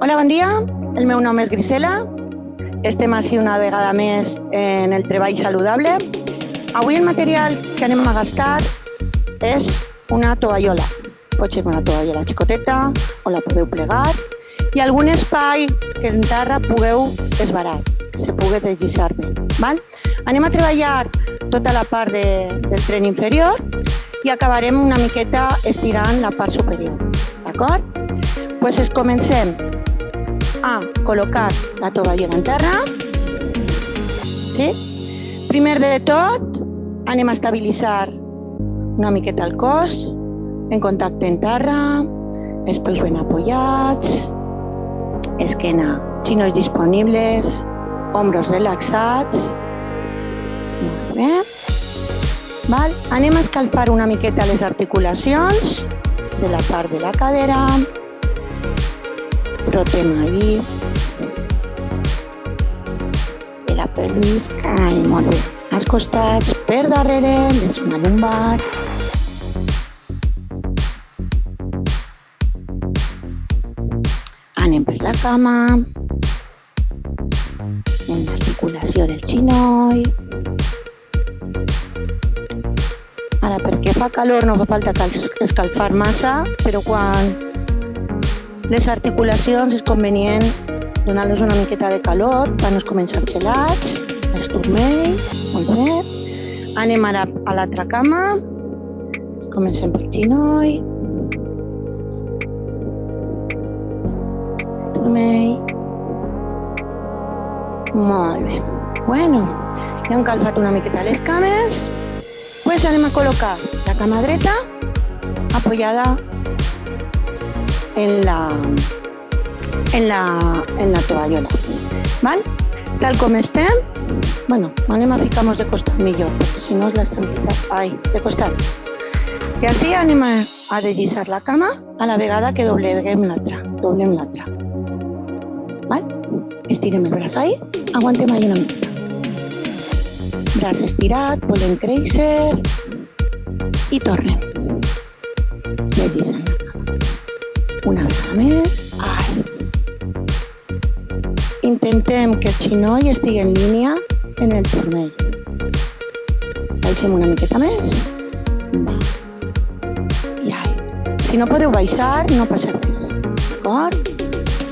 Hola, bon dia. El meu nom és Grisela. Estem així una vegada més en el treball saludable. Avui el material que anem a gastar és una tovallola. Pot ser una tovallola xicoteta o la podeu plegar i algun espai que en terra pugueu esvarar, que se pugui deslliçar bé. Val? Anem a treballar tota la part del tren inferior i acabarem una miqueta estirant la part superior. D'acord? Pues comencem a col·locar la tovallola en terra. Sí? Primer de tot, anem a estabilitzar una miqueta el cos, en contacte en terra, els peus ben apoyats, esquena, xinolls disponibles, hombros relaxats. Molt bé. Val? Anem a escalfar una miqueta les articulacions de la part de la cadera. Frotem ahí. De la pelvis. Ai, molt bé. Els costats per darrere, de zona lumbar. Anem per la cama. En l'articulació del xinoll. Ara, perquè fa calor no fa falta escalfar massa, però quan les articulacions és convenient donar-los una miqueta de calor per no començar gelats, els turmells, molt bé. Anem ara a l'altra cama, comencem pel xinoll, turmell, molt bé. Bueno, ja hem calfat una miqueta les cames, pues anem a col·locar la cama dreta apoyada en la tovallola. ¿Val? Tal com estem, bueno, anem a ficar-nos de costat millor, perquè si no és l'estabilitat. Ai, de costat. I així anem a deslliçar la cama a la vegada que doblem l'altra. Val? Estirem el braç ahí, aguantem ahí una miqueta. Braç estirat, volem créixer i tornem. Deslliçant la cama. Una vegada més. Ai. Intentem que el xinoll estigui en línia en el turmell. Baixem una miqueta més. Va. I ai. Si no podeu baixar, no passa res. D'acord?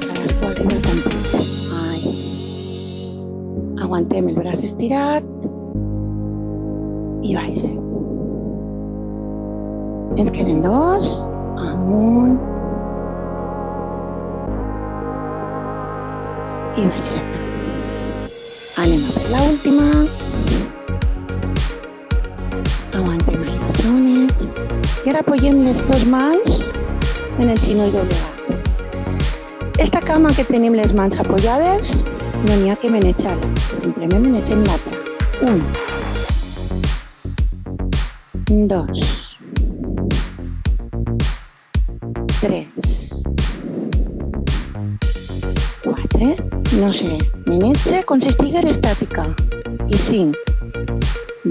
Ara es pot arribar tan poc. Ai. Aguantem el braç estirat i baixem. Ens queden dos. Amunt. I baixem. Anem a per l'última. Aguantem ahí les zones. I ara apoyem les dues mans en el xinoll doblegat. Esta cama que tenim les mans apoyades no n'hi ha que manejar-la. Simplement manegem l'altra. 1, 2, 3, 4, no sé, maneja com si estigués estàtica. I 5.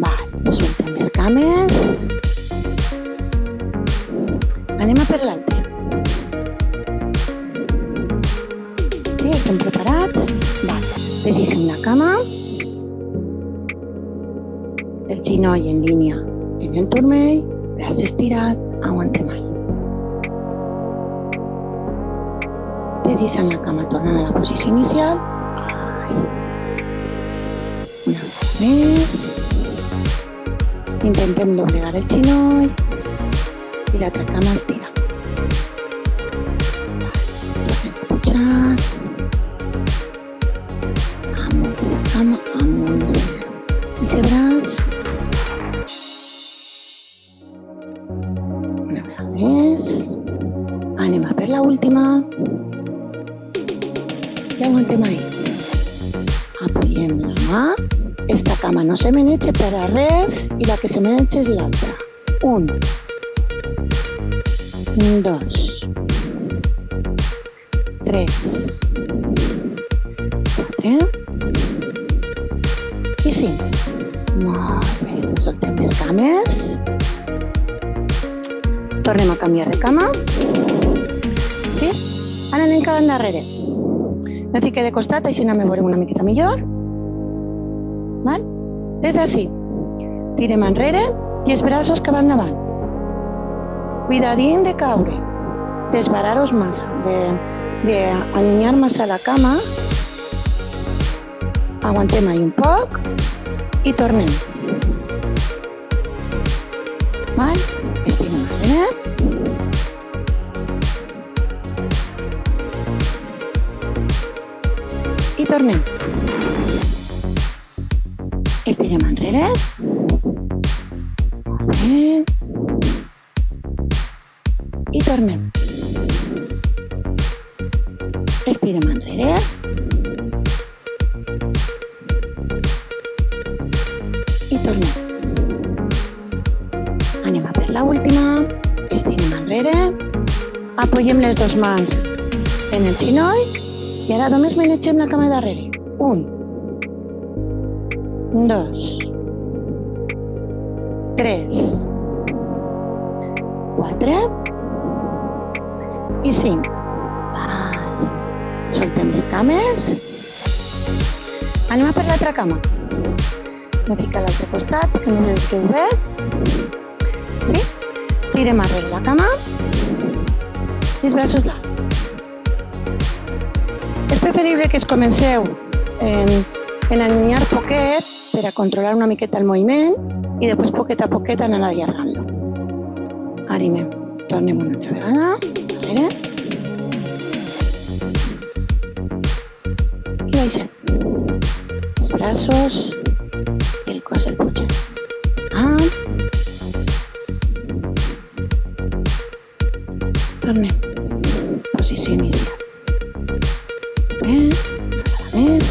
Val, soltem les cames. Anem a per l'altre. Sí, estem preparats? Val, desllicem la cama. El xinoll en línia en el turmell, braç estirat, aguantem ahí. Deslliçant la cama, tornant a la posició inicial. Ai. Una vegada més. Intentem doblegar el xinoll i l'altra cama estira. Tornem a pujar. Amunt la cama, amunt ese braç. Una vegada més. Anem a per l'última. I aguantem ahí. Apoyem la mà. Esta cama no se maneja per a res i la que se maneja és l'altra. 1, 2, 3, 4 i 5. Molt bé. Soltem les cames. Tornem a canviar de cama. Sí? Ara anem cap endarrere. Me fique de costat, així me veurem una miqueta millor. Val? Des d'ací, tirem enrere i els braços cap endavant. Cuidadín de caure, desbarar-vos massa, d'allunyar massa la cama. Aguantem ahí un poc i tornem. Val? Estirem enrere. I tornem. Estirem enrere. Molt bé. I tornem. Estirem enrere. I tornem. Anem a per l'última. Estirem enrere. Apoyem les dues mans en el xinoll i ara només manegem la cama darrere. 1, 2, 3, 4 i 5. Val. Soltem les cames. Anem a per l'altra cama. Me fico a l'altre costat perquè no les veu bé. Sí? Tirem arrere la cama i els braços dalt. És preferible que es comenceu en allunyar poquet per a controlar una miqueta el moviment i després poquet a poquet anar allargant-lo. Animem. Tornem una altra vegada. Darrere. I baixem. Els braços i el cos el pugem. Tornem. Posició inicial. Bé, una vegada més.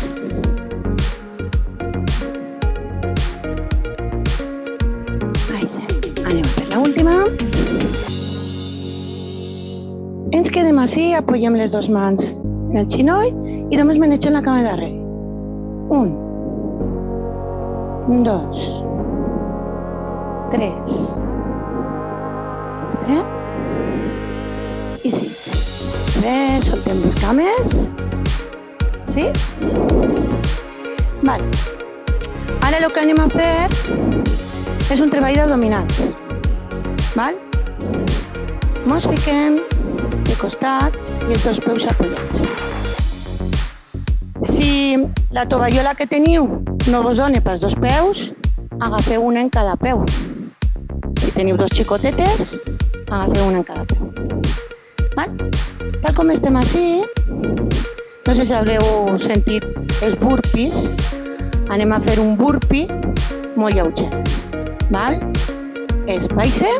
Baixem. Anem a per l'última. Ens quedem així, apoyem les dues mans en el xinoll i només manegem la cama darrere. 1, 2, 3, 4 i 5. Bé, soltem les cames. Sí? Val. Ara el que anem a fer és un treball d'abdominals. Val? Mos fiquem de costat i els dos peus apoyats. Si la tovallola que teniu no vos dona pels dos peus, agafeu una en cada peu. Si teniu dos xicotetes, agafeu una en cada peu. Val? Tal com estem així, no sé si haureu sentit els burpees, anem a fer un burpee molt lleuger. Val? És baixe,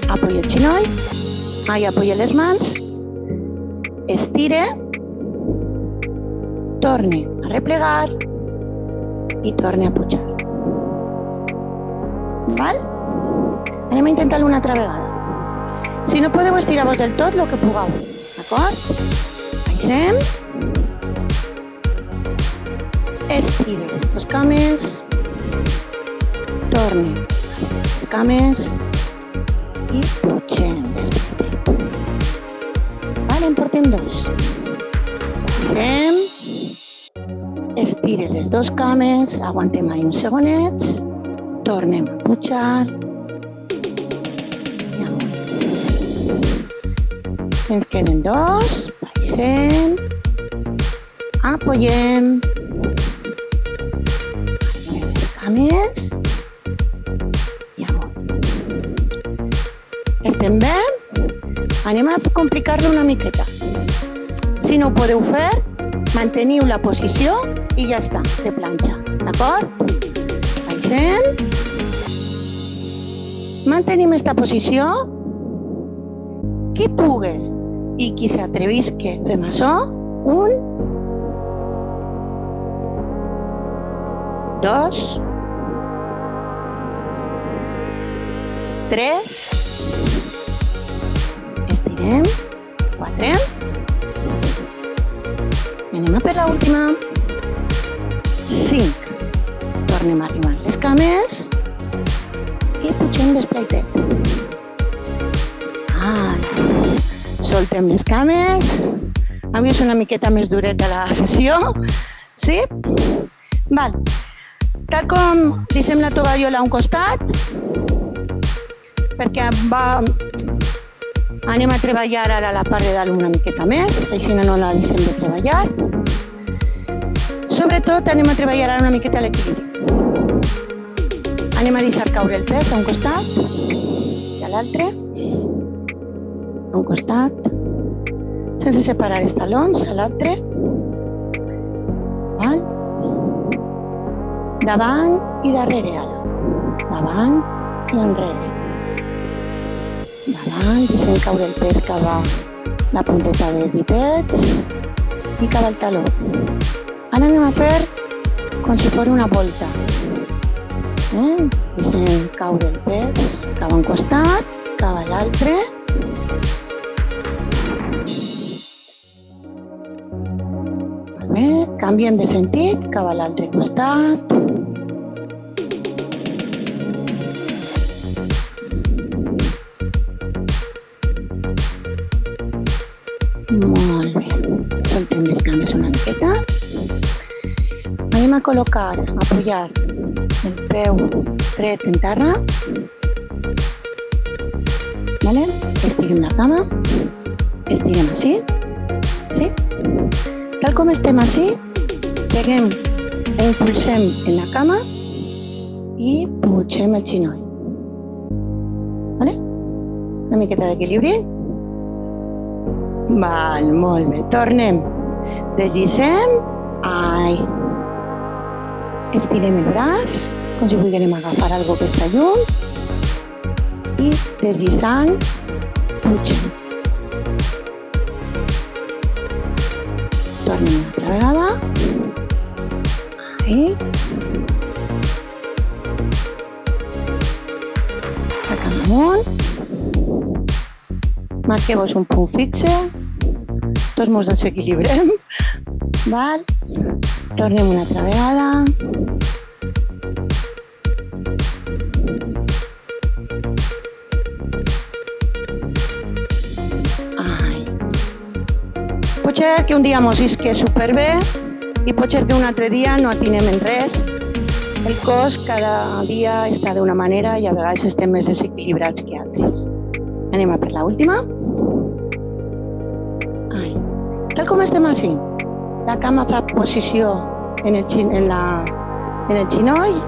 apoya el xinoll, apoya les mans, estire, torne a replegar i torne a pujar. Val? Anem a intentar-ho una altra vegada. Si no podeu estirar-vos del tot, el que pugueu. D'acord? Baixem. Estire les dues cames. Torne les cames. I pugem desperte. Vale, en portem dos. Baixem. Estire les dues cames. Aguantem ahí uns segonets. Tornem a pujar. I amunt. Ens queden dos. Baixem. Apoyem. Anem les cames. I amunt. Estem bé? Anem a complicar-lo una miqueta. Si no ho podeu fer, manteniu la posició i ja està, de planxa. D'acord? Baixem. Mantenim esta posició. Qui pugui i qui s'atrevisque fem això. 1, 2, 3, estirem, 4, anem a per l'última, 5, tornem a arribar les cames i pugem despleitet. Soltem les cames. Avui és una miqueta més dureta la sessió. Sí? Val. Tal com deixem la tovallola a un costat, perquè anem a treballar ara la part de dalt una miqueta més, així no la deixem de treballar. Sobretot anem a treballar ara una miqueta l'equilibri. Anem a deixar caure el pes a un costat i a l'altre, a un costat, sense separar els talons, a l'altre, davant i darrere ara, davant i enrere, davant, deixem caure el pes cap a la punteta dels ditets i cap al taló. Ara anem a fer com si fos una volta. Deixem caure el pes cap a un costat, cap a l'altre. Molt bé, canviem de sentit cap a l'altre costat. Molt bé, soltem les cames una miqueta. Anem a col·locar, a apoyar el peu dret en terra. Vale? Estirem la cama. Estirem així. Sí? Tal com estem així, peguem e impulsem en la cama i pugem el xinoll. Vale? Una miqueta d'equilibri. Val, molt bé. Tornem. Desllicem. Ai. Estirem el braç, com si volguérem agafar alguna que està lluny. I deslliçant, pugem. Tornem una altra vegada. Ai. Tacant amunt. Marqueu-vos un punt fixe. Tots mos desequilibrem. Val? Tornem una altra vegada. Ai. Pot ser que un dia mos isque superbé i pot ser que un altre dia no atinem en res. El cos cada dia està d'una manera i a vegades estem més desequilibrats que altres. Anem a per l'última. Ai. Tal com estem així. La cama fa posició en el xinoll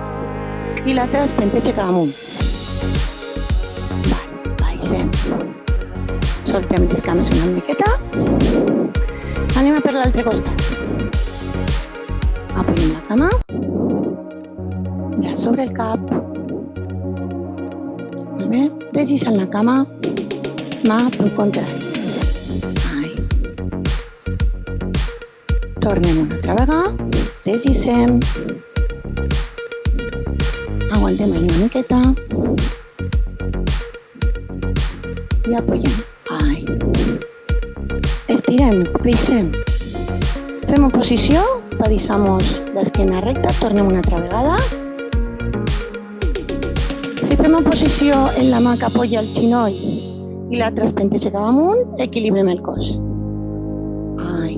i l'altra es penteja cap amunt. Baixem. Soltem les cames una miqueta. Anem a per l'altre costat. Apoyem la cama. Braç sobre el cap. Molt bé. Deslliçant la cama. Mà pel contrari. Tornem una altra vegada, desllicem, aguantem una miqueta i apoyem. Ai. Estirem, creixem. Fem una posició, padissamos l'esquena recta, tornem una altra vegada. Si fem una posició en la mà que apoya el xinoll i l'altra es penteja cap amunt, equilibrem el cos. Ai.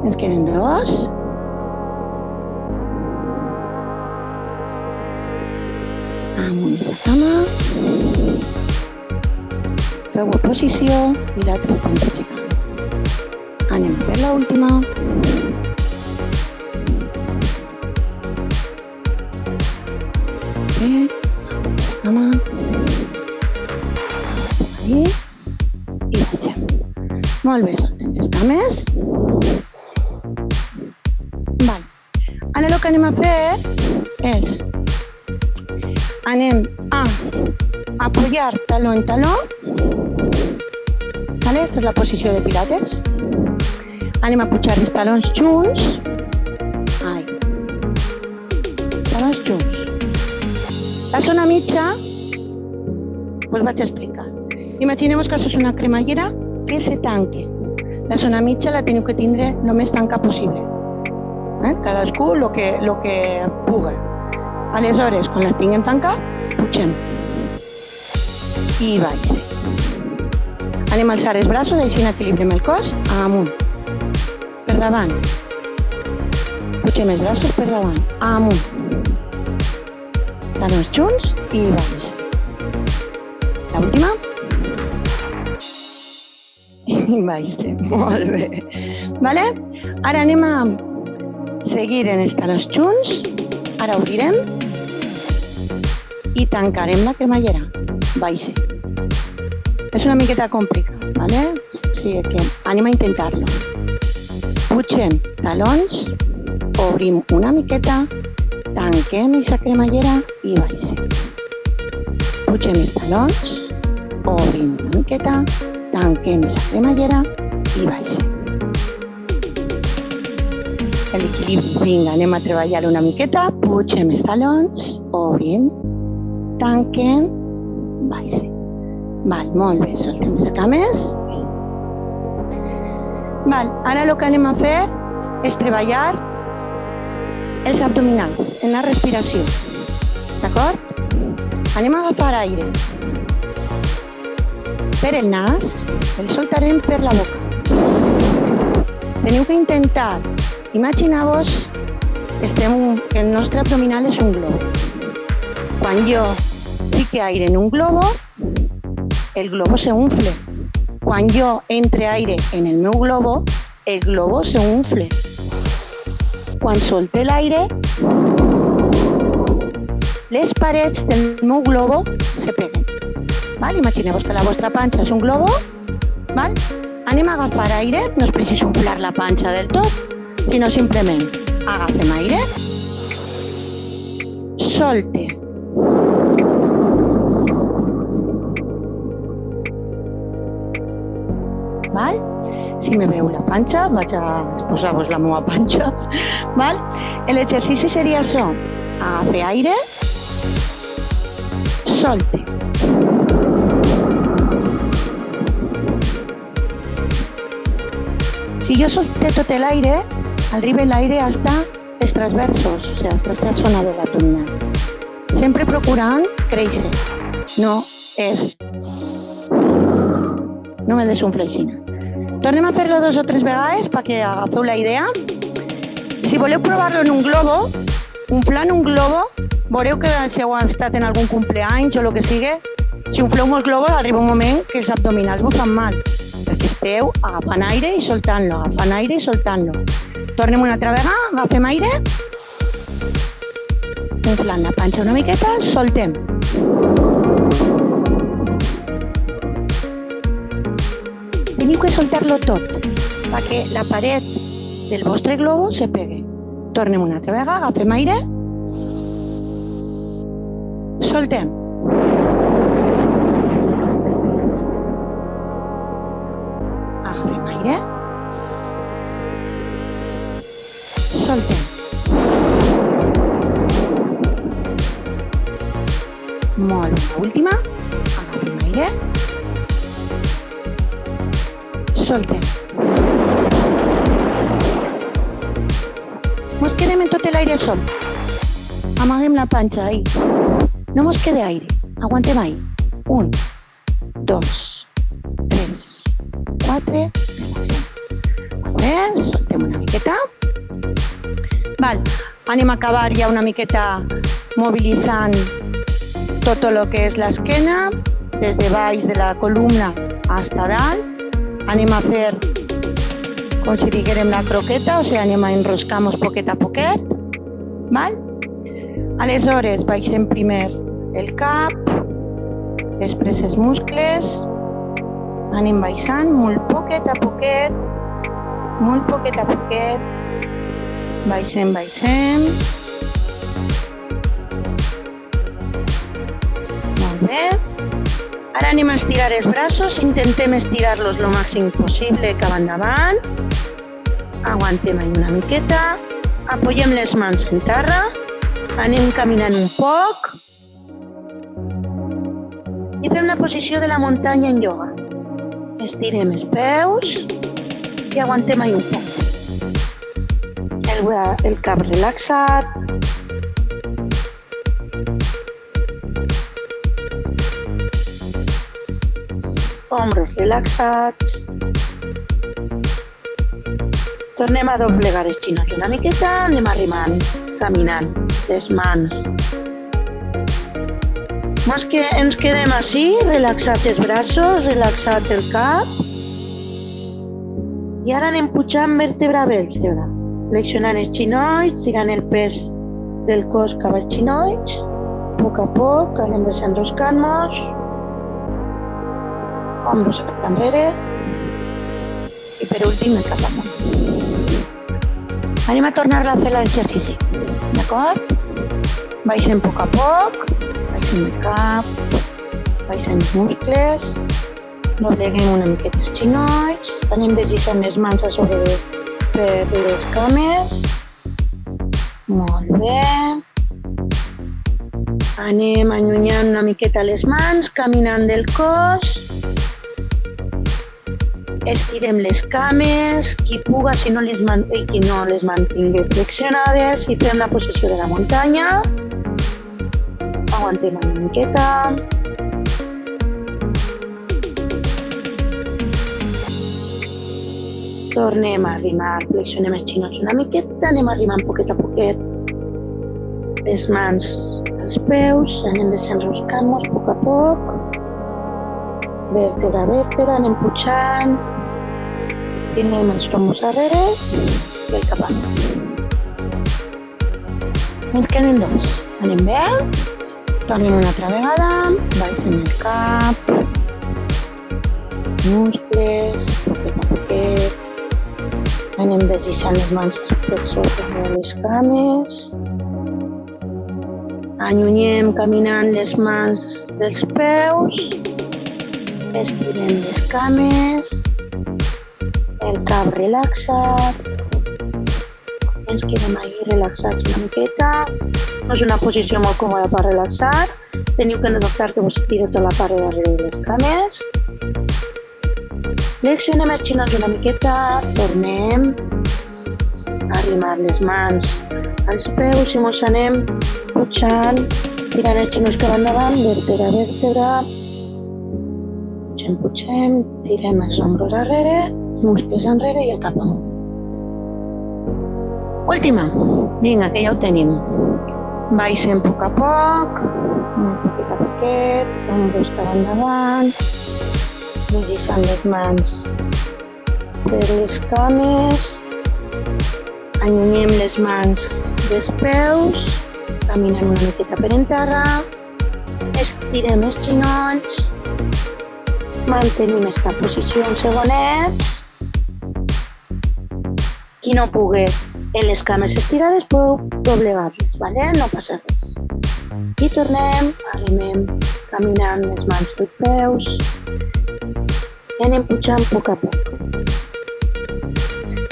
Ens queden dos. Amunt de la cama. Feu posició i l'altra es penteja. Anem per l'última. Bé, amunt de la cama. I baixem. Molt bé, soltem les cames. Ara el que anem a fer és anem a apoyar taló en taló. Vale? Esta és la posició de pilates. Anem a pujar els talons junts. Ai. Talons junts. La zona mitja us vaig explicar. Imagineu-vos que això és una cremallera que se tanque. La zona mitja la teniu que tindre el més tanca possible. Cadascú el que puga. Aleshores, quan la tinguem tancat, pugem. i baixa. Anem a alçar els braços, així equilibrem el cos amunt, per davant. Pugem els braços per davant, amunt. Talons junts i baixa. L'última. I baixa, molt bé. Vale? Ara anem a seguir en els talons junts. Ara obrirem i tancarem la cremallera. Baixa. És una miqueta complicat, ¿vale? O sigui que anem a intentar-lo. Pugem talons, obrim una miqueta, tanquem aquesta cremallera i baixem. Pugem els talons, obrim una miqueta, tanquem aquesta cremallera i baixem. L'equilibri, vinga, anem a treballar una miqueta, pugem els talons, obrim, tanquem, baixem. Val, molt bé, soltem les cames. Val, ara el que anem a fer és treballar els abdominals, en la respiració. D'acord? Anem a agafar aire. Per el nas, el soltarem per la boca. Teniu que intentar, imaginar-vos que el nostre abdominal és un globo. Quan jo fique aire en un globo, el globo se unfle. Quan jo entre aire en el meu globo, el globo se unfle. Quan solte l'aire, les parets del meu globo se peguen. Val? Imagineu-vos que la vostra panxa és un globo. Val? Anem a agafar aire, no és precís unflar la panxa del tot, sinó simplement agafem aire, solte. Val? Si me veu la panxa, vaig a exposar-vos la meva panxa. Val? L'exercici seria això. Agafe aire, solte. Si jo solte tot l'aire, arriba l'aire hasta els transversos, o sigui, hasta esta zona de l'abdominal. Sempre procurant créixer. No me desunfleixina. Tornem a fer-lo 2 o 3 vegades perquè agafeu la idea. Si voleu provar-lo en un globo, unflant un globo, veureu que si heu estat en algun cumpleaños o el que sigui, si unfleu molts globos arriba un moment que els abdominals vos fan mal, perquè esteu agafant aire i soltant-lo, agafant aire i soltant-lo. Tornem una altra vegada, agafem aire, unflant la panxa una miqueta, soltem. Teniu que soltar-lo tot, perquè la paret del vostre globo se pegue. Tornem una altra vegada, agafem aire, soltem. Agafem aire, soltem. Molt bé, l'última, agafem aire, soltem. Mos quedem en tot l'aire sol. Amaguem la panxa ahí. No mos quede aire. Aguantem ahí. 1, 2, 3, 4, relaxem. Molt bé, soltem una miqueta. Val, anem a acabar ja una miqueta mobilitzant tot el que és l'esquena, des de baix de la columna fins a dalt. Anem a fer com si diguérem la croqueta, o sigui, anem a enroscar-nos poquet a poquet. Val? Aleshores, baixem primer el cap, després els muscles, anem baixant molt poquet a poquet, molt poquet a poquet, baixem, baixem. Molt bé. Ara anem a estirar els braços, intentem estirar-los el màxim possible cap endavant. Aguantem una miqueta, apoyem les mans en terra, anem caminant un poc i fem la posició de la muntanya en ioga. Estirem els peus i aguantem un poc. El cap relaxat. ombros relaxats. Tornem a doblegar els xinots una miqueta, anem arrimant, caminant, les mans. Ens quedem així, relaxats els braços, relaxat el cap. I ara anem pujant vèrtebra a vèrtebra, flexionant els xinolls, tirant el pes del cos cap als xinolls. A poc anem desenroscant-nos. Hombros enrere. I per últim el cap amunt. Anem a tornar a fer l'exercici, d'acord? Baixem a poc, baixem el cap, baixem els muscles, dobleguem una miqueta els xinolls, anem deslliçant les mans a sobre de les cames. Molt bé. Anem allunyant una miqueta les mans, caminant del cos. Estirem les cames, qui puga, si no les mantingui flexionades, i fem la posició de la muntanya. Aguantem una miqueta. Tornem a arrimar, flexionem els xinolls una miqueta, anem arrimant poquet a poquet les mans als peus, anem desenroscant-nos a poc, vèrtebra a vèrtebra, anem pujant, tirem els ombros darrere i el cap amunt. Ens queden dos. Anem bé, tornem una altra vegada, baixem el cap, els muscles, poquet a poquet, anem deslliçant les mans per sota de les cames, allunyem caminant les mans dels peus, estirem les cames, el cap relaxat, ens quedem ahí relaxats una miqueta. No és una posició molt còmoda per relaxar, teniu que notar que vos tira tota la part de darrere de les cames. Flexionem els xinolls una miqueta, tornem a arrimar les mans als peus i mos anem pujant, tirant els xinolls cap endavant, vèrtebra a vèrtebra. Pugem, tirem els ombros darrere, muscles enrere i el cap amunt. Última. Vinga, que ja ho tenim. Baixem a poc, poquet a poquet, ombros cap endavant, deslliçant les mans per les cames, allunyem les mans dels peus, caminant una miqueta per en terra, estirem els xinolls, mantenim esta posició uns segonets. Qui no pugui en les cames estirades podeu doblegar-les, ¿vale? No passa res. I tornem, arrimem, caminant les mans pels peus i anem pujant a poc.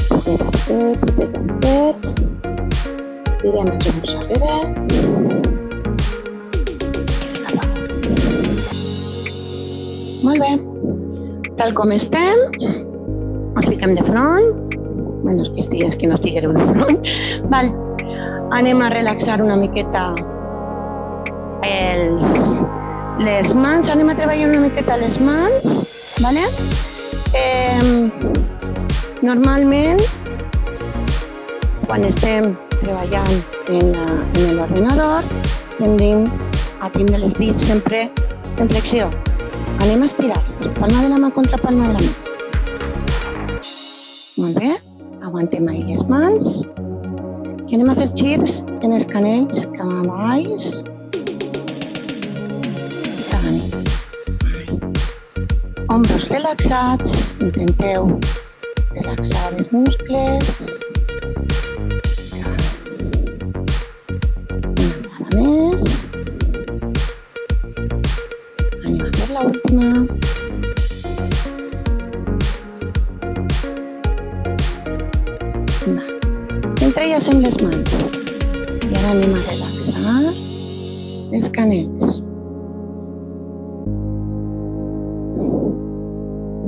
Poquet a poquet, tirem els ombros darrere. Molt bé. Tal com estem, ens fiquem de front, menys que no estiguereu de front. Val. Anem a relaxar una miqueta les mans, anem a treballar una miqueta les mans, ¿vale? Normalment, quan estem treballant en l'ordinador, tendim a tindre les dits sempre en flexió. Anem a estirar, palma de la mà contra palma de la mà. Molt bé, aguantem ahí les mans. I anem a fer girs en els canells cap a baix. Ombros relaxats, intenteu relaxar els muscles. Una vegada més. Anem a fer l'última. Entrellacem les mans. I ara anem a relaxar els canells.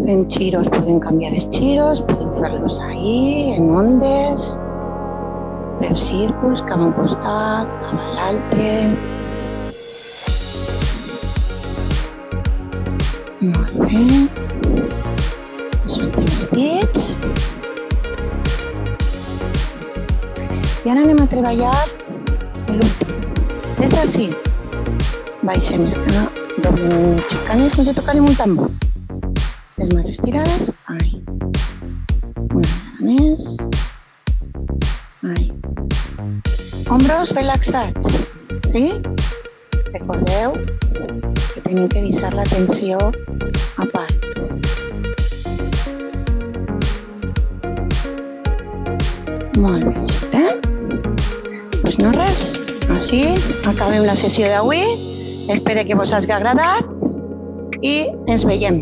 Fent giros, podem canviar els giros, podem fer-los ahí, en ondes, per círculs, cap a un costat, cap a l'altre. Molt bé. a treballar l'últim. Des del sí. Baixem, doblem, aixecant com si tocarem un tambor. Les mans estirades, ahí. Una vegada més. Ahí. Hombros relaxats, sí? Recordeu que tenim que deixar la tensió a part. Molt bé, aixectem. Doncs no res, així acabem la sessió d'avui. Espero que vos hagi agradat i ens veiem.